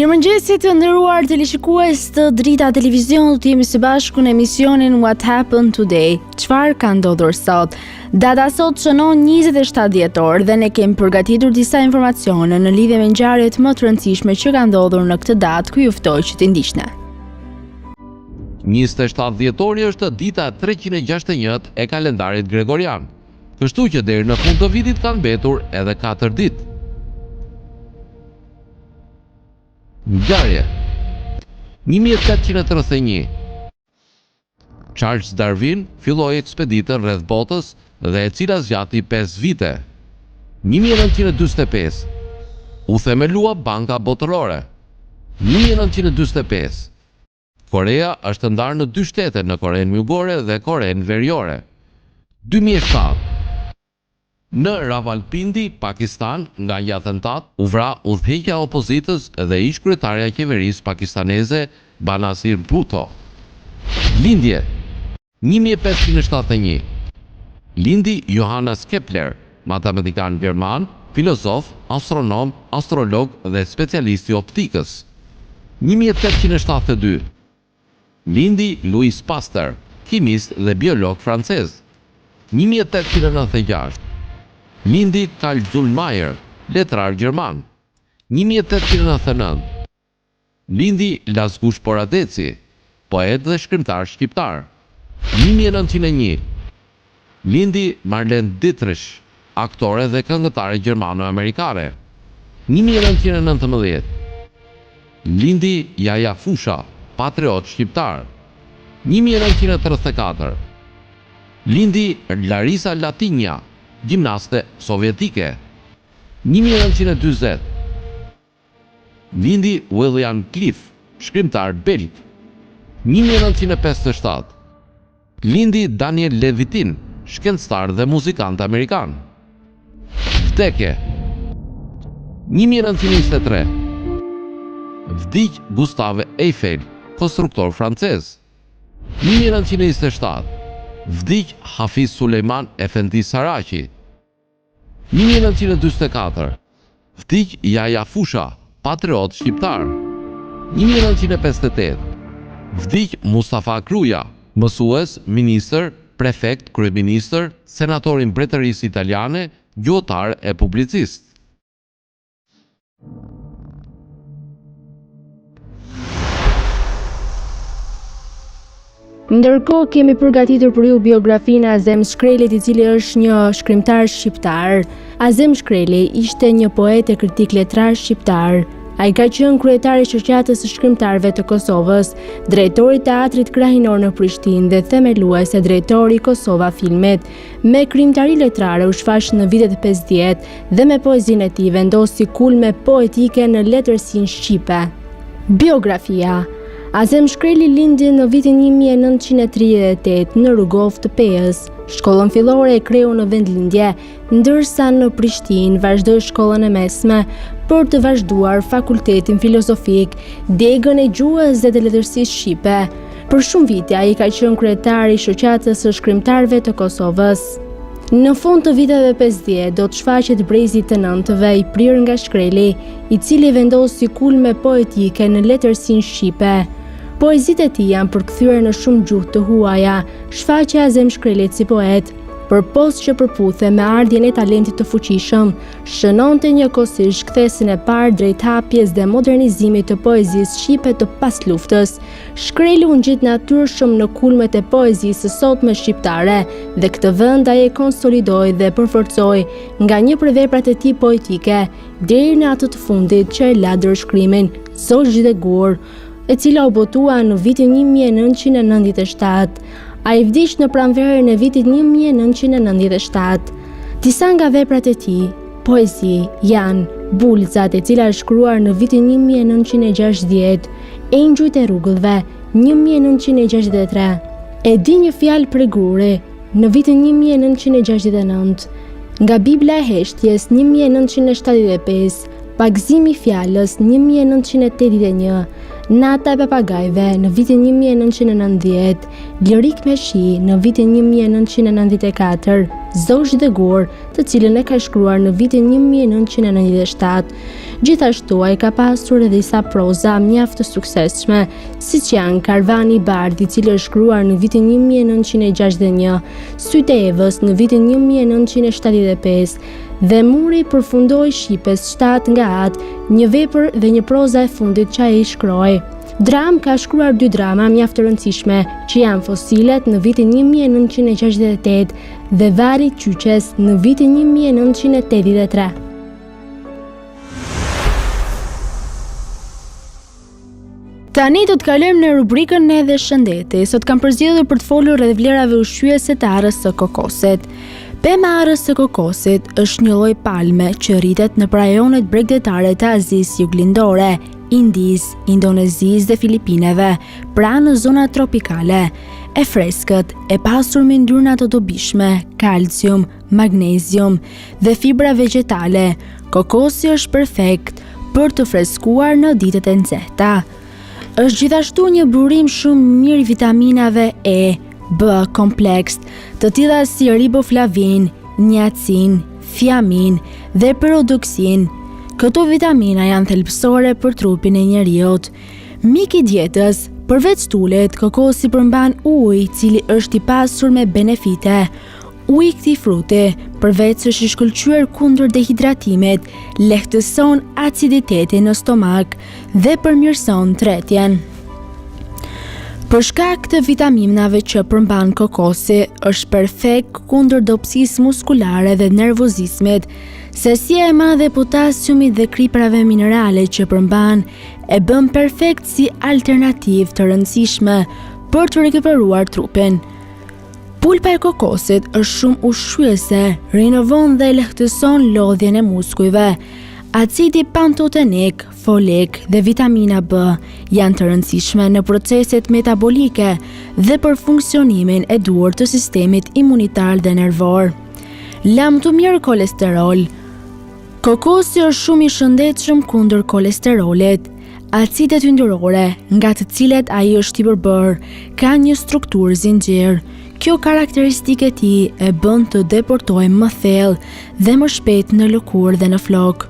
Mirëmëngjesit të nderuar teleshikues të Drita Televizion, të jemi së bashku në emisionin What Happened Today? Çfarë ka ndodhur sot? Data sot shënon 27 dhjetor dhe ne kemi përgatitur disa informacione në lidhje me ngjarjet më të rëndësishme që kanë ndodhur në këtë datë, ku ju ftoj që t'i ndiqni. 27 dhjetori është dita 361 e kalendarit gregorian, kështu që deri në fund të vitit kanë mbetur edhe 4 ditë. Ngjarje 1831. Charles Darwin filloi ekspeditën rreth botës dhe e cila zgjati 5 vite. 1945. U themelua Banka Botërore. 1945. Korea është ndarë në 2 shtete, në Korenë Jugore dhe Korenë Veriore. 2007. Në Rawalpindi, Pakistan, nga një atentat u vra udhëheqja e opozitës dhe ish kryetarja e qeverisë pakistaneze Benazir Bhutto. Lindje 1571. Lindi Johannes Kepler, matematikan gjerman, filozof, astronom, astrolog dhe specialist i optikës. 1872. Lindi Louis Pasteur, kimist dhe biolog francez. 1896. Lindi Karl Zullmayer, letrar gjerman. 1899. Lindi Laszlo Poradeci, poet dhe shkrimtar shqiptar. 1901. Lindi Marlene Dietrich, aktore dhe këngëtare gjermano-amerikane. 1919. Lindi Jaja Fusha, patriot shqiptar. 1934. Lindi Larisa Latinja, gjimnaste sovjetike. 1940. Lindi William Cliff, shkrimtar belg. 1957. Lindi Daniel Levitin, shkencëtar dhe muzikant amerikan. Vdekje 1923. Vdiq Gustave Eiffel, konstruktor francez. 1927. Vdiq Hafiz Sulejman Efendi Saraçi. 1944. Vdiq Jaja Fusha, patriot shqiptar. 1958. Vdiq Mustafa Kruja, mësues, ministër, prefekt, kryeministër, senator i Mbretërisë Italiane, gjuhëtar e publicist. Ndërkohë kemi përgatitur për ju biografinë e Azem Shkrelit, i cili është një shkrimtar shqiptar. Azem Shkreli ishte një poet e kritik letrar shqiptar. Ai ka qenë kryetari i Shoqatës së Shkrimtarëve të Kosovës, drejtori i Teatrit Krahinor në Prishtinë dhe themelues e drejtori i Kosova Filmet. Me krijimtari letrare u shfaq në vitet 50 dhe me poezinë e tij vendosi kulme poetike në letërsinë shqipe. Biografia. Azem Shkreli lindi në vitin 1938 në Rugov të Pejës. Shkollën fillore e kreu në vendlindje, ndërsa në Prishtinë vazhdoi shkollën e mesme për të vazhduar fakultetin filozofik, degën e gjuhës dhe të letërsisë shqipe. Për shumë vite ai ka qenë kryetari i Shoqatës së Shkrimtarëve të Kosovës. Në fund të viteve 50 do të shfaqet brezi i të nëntëve i prirë nga Shkreli, i cili vendosi kulme poetike në letërsinë shqipe. Poezitë e tij janë përkthyer në shumë gjuhë të huaja. Shfaqja e Azem Shkrelit si poet, përposë që përputhe me ardhjen e talentit të fuqishëm, shënonte njëkohësisht kthesën e parë drejt hapjes dhe modernizimit të poezisë shqipe të pasluftës. Shkreli u ngjit natyrshëm në kulmet e poezisë së sotme shqiptare dhe këtë vend ai e konsolidoi dhe përforcoi nga një prej veprat e tij poetike deri në atë të fundit që e la ndërshkrimin Zogj dhe Gur, e cila u botua në vitin 1997. Ai vdiq në pranverën e vitit 1997. Disa nga veprat e tij, poezi, janë Bulcat, e cila është shkruar në vitin 1960, Engjujt e rrugullve, 1963, E di një fjalë prej guri, në vitin 1969, nga Bibla e heshtjes, 1975, Pagzimi i fjalës, 1981, Nata e papagajve në vitin 1990, Lirik me shi në vitin 1994, Zosh dhe Gur, të cilën e ka shkruar në vitin 1997. Gjithashtu ai ka pasur edhe disa proza mjaft të suksesshme, siç janë Karvani i Bardhit, i cili është shkruar në vitin 1961, Sytë e Evës në vitin 1975 dhe Muri përfundoi Shqipes 7 nga atë, një vepër dhe një proza e fundit që ai shkroi. Dram ka shkruar 2 drama mjaft të rëndësishme, që janë Fosilet në vitin 1968 dhe Vari i Qyqes në vitin 1983. Tani do të kalojmë në rubrikën edhe shëndeti. Sot kam përzgjedhur për të folur rreth vlerave ushqyese të arës së kokosit. Pema e arës së kokosit është një lloj palme që rritet në rajonet bregdetare të Azisë Juglindore, Indisë, Indonezisë dhe Filipineve, pra në zona tropikale. E freskët, e pasur me ndyra të dobishme, kalcium, magnezium dhe fibra vegetale, kokosi është perfekt për të freskuar në ditët e nxehta. Është gjithashtu një burim shumë mirë i vitaminave E, B kompleks, të tilla si riboflavin, niacin, thiamin dhe perodoksin. Këto vitamina janë thelbësore për trupin e njeriut. Mik i dietës, përveç tullet, kokosi përmban ujë, i cili është i pasur me benefite. Uji i këtij fruti, përveç se është i shkëlqyer kundër dehidratimit, lehtëson aciditetin në stomak dhe përmirëson tretjen. Për shkak të vitaminave që përmban kokosi, është perfekt kundër dobësisë muskulare dhe nervozizmit. Sasia e madhe e potasiumit dhe kriprave minerale që përmban e bën perfekt si alternativë të rëndësishme për të rikuperuar trupin. Pulpa e kokosit është shumë ushqyese, rinovon dhe lehtëson lodhjen e muskujve. Acidi pantotenik, folik dhe vitamina B janë të rëndësishme në proceset metabolike dhe për funksionimin e duhur të sistemit imunitar dhe nervor. Lam të mirë kolesterol. Kokosi është shumë i shëndetshëm kundër kolesterolit. Acidet yndyrore, nga të cilet ai është i përbërë, kanë një strukturë zinxhir. Kjo karakteristike e tij e bën të deportojë më thellë dhe më shpejt në lëkurë dhe në flok.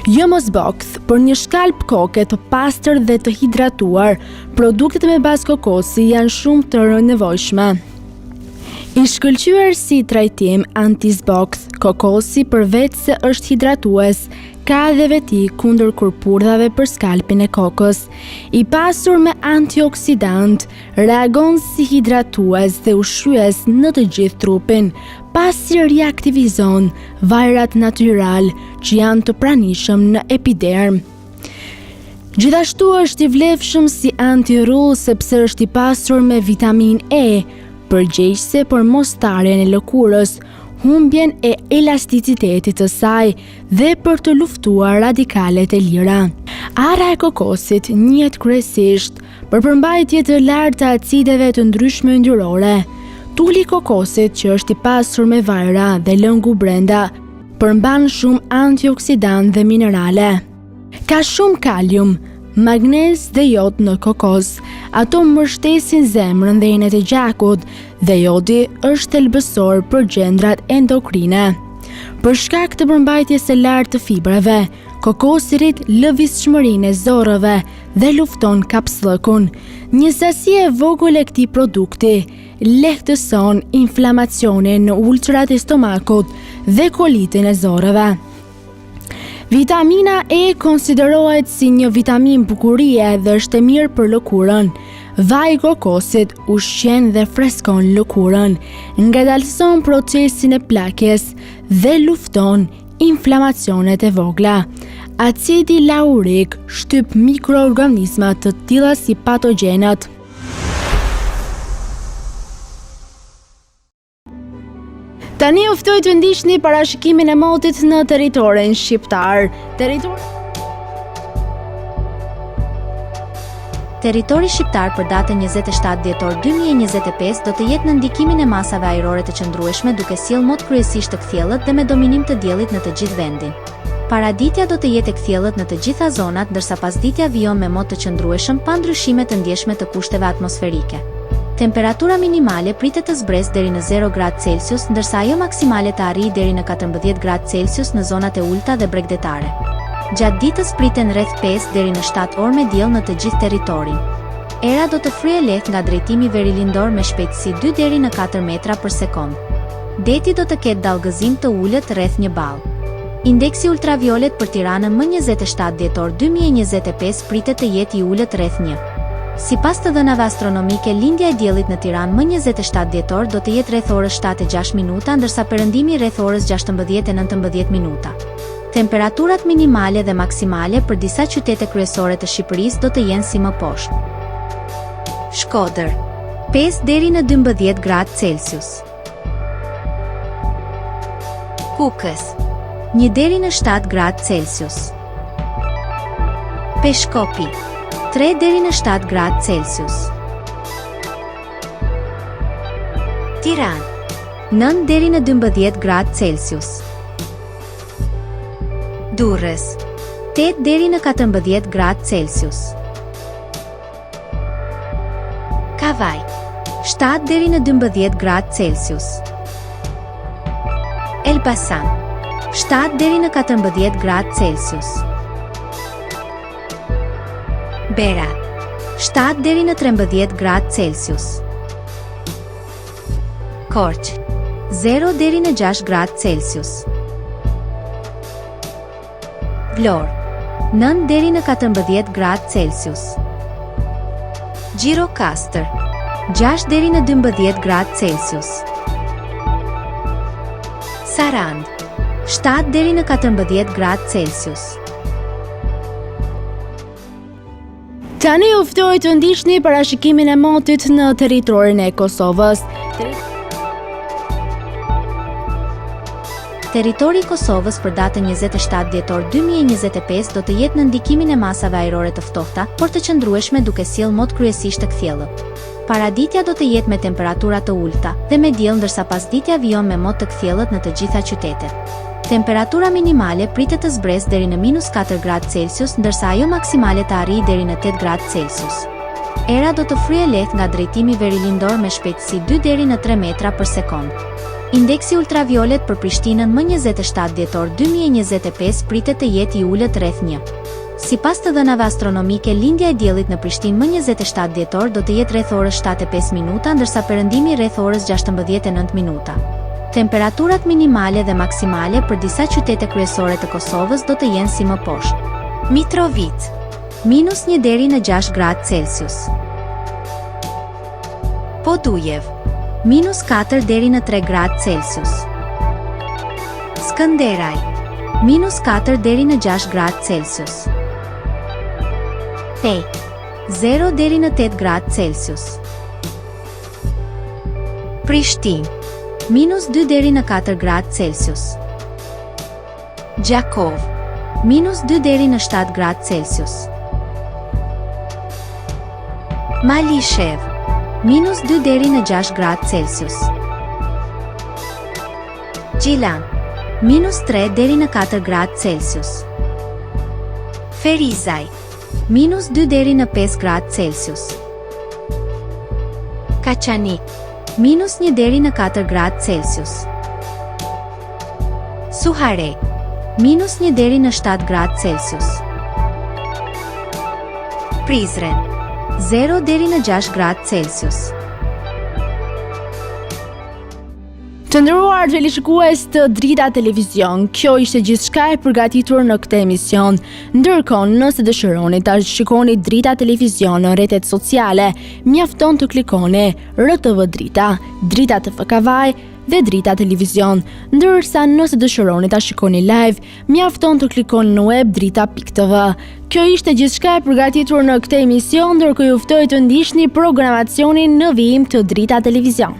Jo mosbokth, për një shkalp koke të pastër dhe të hidratuar, produktet me bazë kokosi janë shumë të nevojshme. I shkëlqyer si trajtim anti-zbokth, kokosi përveç se është hidratues, ka edhe veti kundër kurpurdhave për skalpin e kokës. I pasur me antioksidant, reagon si hidratues dhe ushqyes në të gjithë trupin, pasi reaktivizon vajrat natyral që janë të pranishëm në epiderm. Gjithashtu është i vlefshëm si antirull sepse është i pasur me vitamin E, përgjegjëse për mostarjen e lëkurës, humbjen e elasticitetit të saj dhe për të luftuar radikalet e lira. Ara e kokosit njihet kryesisht për përmbajtje të lartë të acideve të ndryshme yndyrore. Tulli i kokosit, që është i pasur me vajra dhe lëngu brenda, përmban shumë antioksidant dhe minerale. Ka shumë kalium, magnez dhe jod në kokos. Ato mbështesin zemrën dhe enet e gjakut dhe jodi është thelbësor për gjendrat endokrine. Për shkak të përmbajtjes së lartë të fibrave, kokosi rrit lëvizshmërinë e zorrave dhe lufton kapsllëkun. Një sasi e vogël e këtij produkti lehtëson inflamacionin në ulçrat e stomakut dhe kolitin e zorrave. Vitamina E konsiderohet si një vitamin bukurie dhe është e mirë për lëkurën. Vaj i kokosit ushqen dhe freskon lëkurën, ngadalëson procesin e plakjes dhe lufton inflamacionet e vogla. Acidi laurik shtyp mikroorganizma të tilla si patogjenët. Tani ju ftoj të ndiqni parashikimin e motit në territorin shqiptar. Territori shqiptar për datën 27 dhjetor 2025 do të jetë në ndikimin e masave ajrore të qëndrueshme, duke sjellë mot kryesisht të kthjellët dhe me dominim të diellit në të gjithë vendin. Paraditja do të jetë e kthjellët në të gjitha zonat, ndërsa pasditja vijon me mot të qëndrueshëm pa ndryshime të ndjeshme të kushteve atmosferike. Temperatura minimale pritet të zbresë deri në 0 gradë Celsius, ndërsa ajo maksimale të arrijë deri në 14 gradë Celsius në zonat e ulta dhe bregdetare. Gjatë ditës priten rreth 5 deri në 7 orë me diell në të gjithë territorin. Era do të fryejë lehtë nga drejtimi verilindor me shpejtësi 2 deri në 4 metra për sekond. Deti do të ketë dallgëzim të ulët rreth 1 ball. Indeksi ultraviolet për Tiranën më 27 dhjetor 2025 pritet të jetë i ulët rreth 1. Sipas të dhënave astronomike, lindja e diellit në Tiranë më 27 dhjetor do të jetë rreth orës 7:06 minuta, ndërsa perëndimi rreth orës 16:19 minuta. Temperaturat minimale dhe maksimale për disa qytete kryesore të Shqipërisë do të jenë si më poshtë. Shkodër, 5 deri në 12 gradë Celsius. Kukës, 1 deri në 7 gradë Celsius. Peshkopi, 3 deri në 7 gradë Celsius. Tiranë, 9 deri në 12 gradë Celsius. Durrës, 8 deri në 14 gradë Celsius. Kavaj, 7 deri në 12 gradë Celsius. Elbasan, 7 deri në 14 gradë Celsius. Berat, 7 deri në 13 gradë Celsius. Korçë, 0 deri në 6 gradë Celsius. Vlorë, 9 deri në 14 gradë Celsius. Gjirokastër, 6 deri në 12 gradë Celsius. Sarand, 7 deri në 14 gradë Celsius. Tani ju ftoj të ndiqni parashikimin e motit në territorin e Kosovës. Territori i Kosovës për datën 27 dhjetor 2025 do të jetë në ndikimin e masave ajrore të ftohta, por të qëndrueshme duke sjellë mot kryesisht të kthjellët. Paraditja do të jetë me temperatura të ulta dhe me diell, ndërsa pasditja vijon me mot të kthjellët në të gjitha qytetet. Temperatura minimale pritet të zbresë deri në -4 gradë Celsius, ndërsa ajo maksimale të arrijë deri në 8 gradë Celsius. Era do të fryejë lehtë nga drejtimi verilindor me shpejtësi 2 deri në 3 metra për sekond. Indeksi ultraviolet për Prishtinën më 27 dhjetor 2025 pritet të jetë i ulët rreth 1. Sipas të dhënave astronomike, lindja e diellit në Prishtinë më 27 dhjetor do të jetë rreth orës 7:05 minuta, ndërsa perëndimi rreth orës 16:09 minuta. Temperaturat minimale dhe maksimale për disa qytete kryesore të Kosovës do të jenë si më poshtë. Mitrovica, -1 deri në 6 gradë Celsius. Podujev, -4 deri në 3 gradë Celsius. Skënderaj, -4 deri në 6 gradë Celsius. Pej, 0 deri në 8 gradë Celsius. Prishtinë, -2 deri në 4 gradë Celsius. Gjakov, -2 deri në 7 gradë Celsius. Malishev, -2 deri në 6 gradë Celsius. Gjilan, -3 deri në 4 gradë Celsius. Ferizaj, -2 deri në 5 gradë Celsius. Kaçanik, -1 deri në 4 gradë Celsius. Suhare, -1 deri në 7 gradë Celsius. Prizren, 0 deri në 6 gradë Celsius. Të nderuar televizionistë të Drita Televizion, kjo ishte gjithçka e përgatitur në këtë emision. Ndërkohë, nëse dëshironi ta shikoni Drita Televizion në rrjetet sociale, mjafton të klikoni RTV Drita, Drita TV Kavaj dhe Drita Televizion. Ndërsa nëse dëshironi ta shikoni live, mjafton të klikoni në web drita.tv. Kjo ishte gjithçka e përgatitur në këtë emision, ndërkohë ju ftoj të ndiqni programacionin në vijim të Drita Televizion.